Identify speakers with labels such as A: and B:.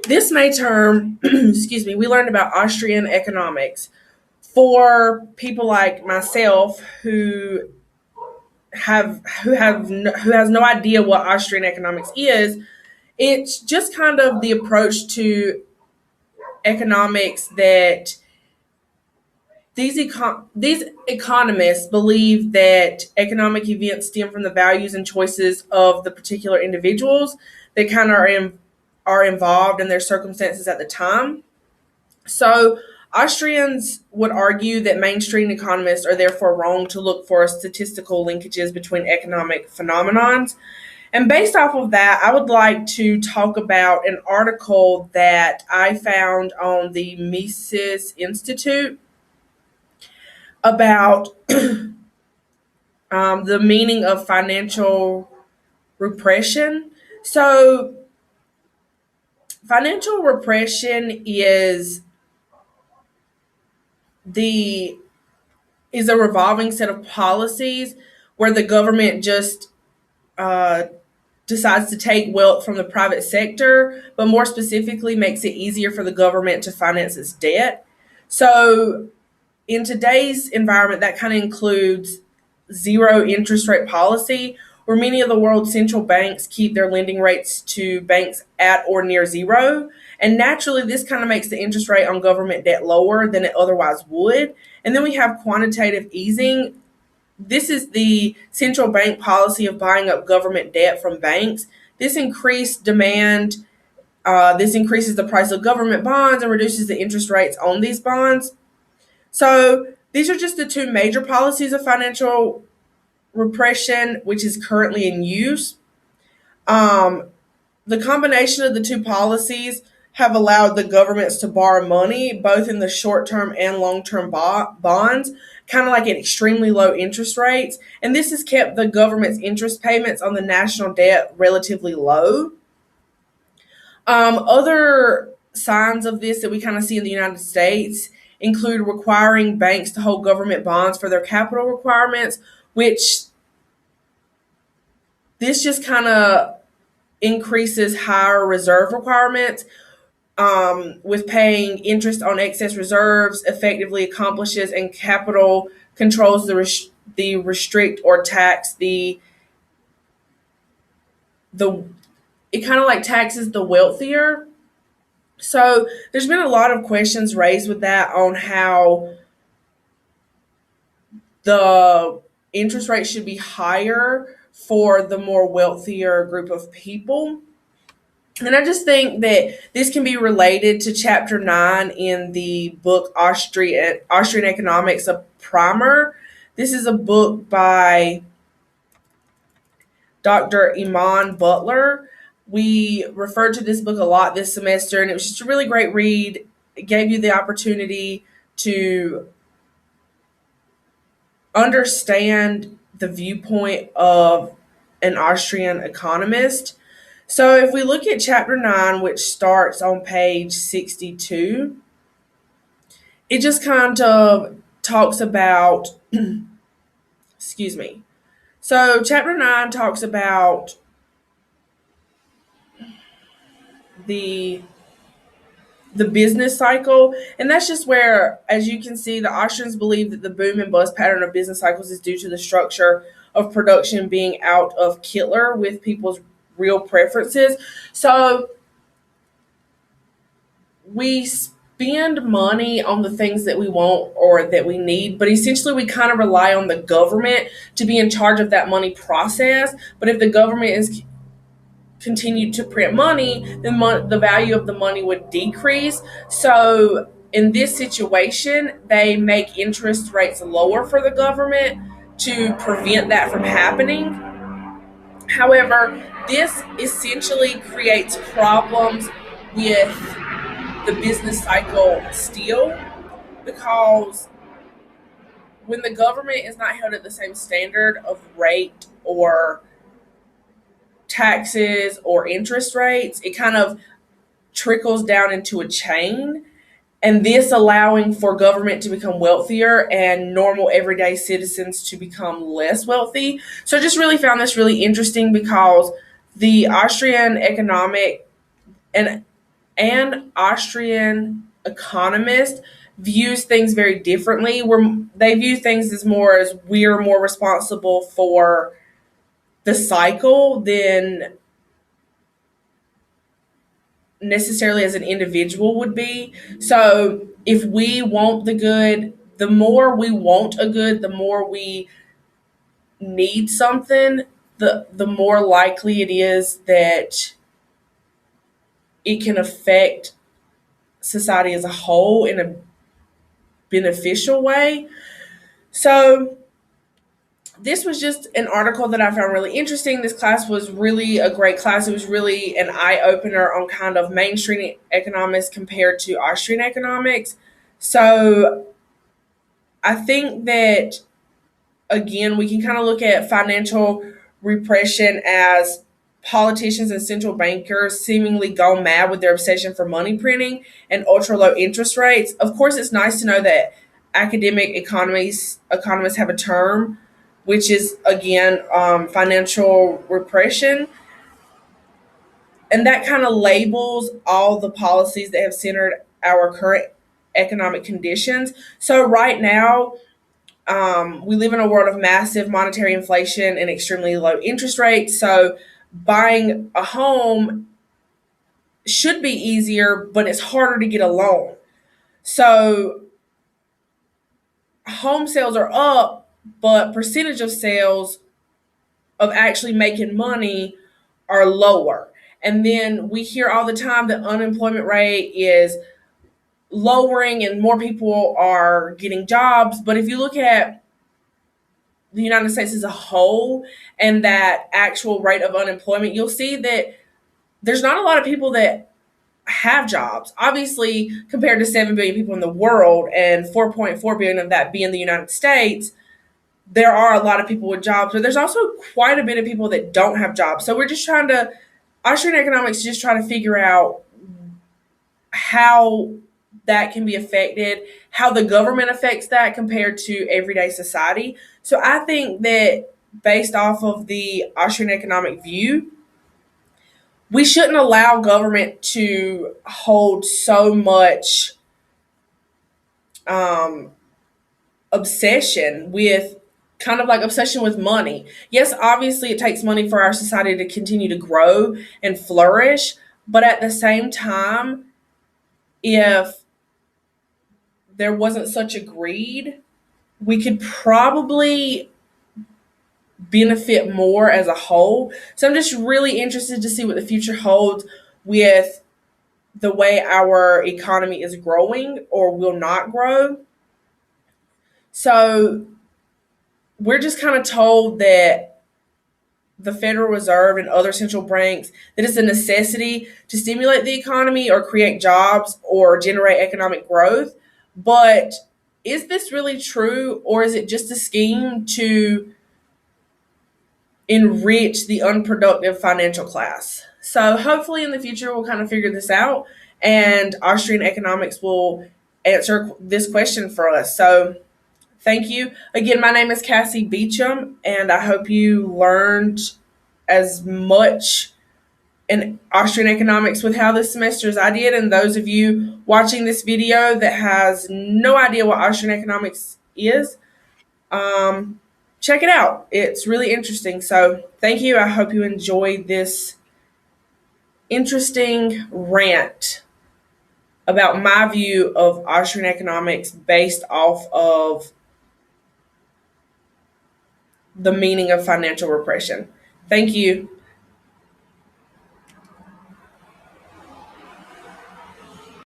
A: This May term, excuse me, we learned about Austrian economics. For people like myself who has no idea what Austrian economics is, it's just kind of the approach to economics that these economists believe that economic events stem from the values and choices of the particular individuals that kind of are involved in their circumstances at the time. So Austrians would argue that mainstream economists are therefore wrong to look for statistical linkages between economic phenomenons. And based off of that, I would like to talk about an article that I found on the Mises Institute about the meaning of financial repression. So, financial repression the is a revolving set of policies where the government just uh, decides to take wealth from the private sector, but more specifically makes it easier for the government to finance its debt. So, in today's environment, that kind of includes zero interest rate policy, where many of the world's central banks keep their lending rates to banks at or near zero. And naturally, this kind of makes the interest rate on government debt lower than it otherwise would. And then we have quantitative easing. This is the central bank policy of buying up government debt from banks. This increased demand. This increases the price of government bonds and reduces the interest rates on these bonds. So these are just the two major policies of financial repression, which is currently in use. Um, the combination of the two policies have allowed the governments to borrow money both in the short term and long term bonds, kind of like at extremely low interest rates. And this has kept the government's interest payments on the national debt relatively low. Other signs of this that we kind of see in the United States include requiring banks to hold government bonds for their capital requirements, which this just kind of increases higher reserve requirements, with paying interest on excess reserves effectively accomplishes and capital controls the restrict or tax the it kind of like taxes the wealthier. So there's been a lot of questions raised with that on how the interest rate should be higher for the more wealthier group of people. And I just think that this can be related to chapter 9 in the book Austrian Economics, a primer. This is a book by Dr. Iman Butler. We referred to this book a lot this semester, and it was just a really great read. It gave you the opportunity to understand the viewpoint of an Austrian economist. So if we look at chapter 9, which starts on page 62, it just kind of talks about, excuse me. So chapter 9 talks about the the business cycle. And that's just where, as you can see, the Austrians believe that the boom and bust pattern of business cycles is due to the structure of production being out of kilter with people's real preferences. So we spend money on the things that we want or that we need, but essentially we kind of rely on the government to be in charge of that money process. But if the government is continued to print money, then the value of the money would decrease. So in this situation, they make interest rates lower for the government to prevent that from happening. However, this essentially creates problems with the business cycle still, because when the government is not held at the same standard of rate or taxes or interest rates, it kind of trickles down into a chain. And this allowing for government to become wealthier and normal everyday citizens to become less wealthy. So I just really found this really interesting because the Austrian economic and and Austrian economist views things very differently. They view things as more as we're more responsible for the cycle than necessarily as an individual would be. So if we want the good, the more we want a good, the more we need something, the more likely it is that it can affect society as a whole in a beneficial way. So this was just an article that I found really interesting. This class was really a great class. It was really an eye opener on kind of mainstream economics compared to Austrian economics. So I think that, again, we can kind of look at financial repression as politicians and central bankers seemingly go mad with their obsession for money printing and ultra low interest rates. Of course, it's nice to know that academic economists have a term, which is again financial repression, and that kind of labels all the policies that have centered our current economic conditions. So right now, we live in a world of massive monetary inflation and extremely low interest rates. So buying a home should be easier, but it's harder to get a loan. So home sales are up, but percentage of sales of actually making money are lower. And then we hear all the time that unemployment rate is lowering and more people are getting jobs. But if you look at the United States as a whole and that actual rate of unemployment, you'll see that there's not a lot of people that have jobs. Obviously, compared to 7 billion people in the world and 4.4 billion of that being the United States, there are a lot of people with jobs, but there's also quite a bit of people that don't have jobs. So we're just trying to, Austrian economics just trying to figure out how that can be affected, how the government affects that compared to everyday society. So I think that based off of the Austrian economic view, we shouldn't allow government to hold so much um, obsession with kind of like obsession with money. Yes, obviously it takes money for our society to continue to grow and flourish, but at the same time, if there wasn't such a greed, we could probably benefit more as a whole. So I'm just really interested to see what the future holds with the way our economy is growing or will not grow. So we're just kind of told that the Federal Reserve and other central banks that it's a necessity to stimulate the economy or create jobs or generate economic growth. But is this really true, or is it just a scheme to enrich the unproductive financial class? So hopefully in the future we'll kind of figure this out and Austrian economics will answer this question for us. So thank you. Again, my name is Kassie Beecham, and I hope you learned as much in Austrian economics with how this semester as I did. And those of you watching this video that has no idea what Austrian economics is, check it out. It's really interesting. So thank you. I hope you enjoyed this interesting rant about my view of Austrian economics based off of the meaning of financial repression. Thank you.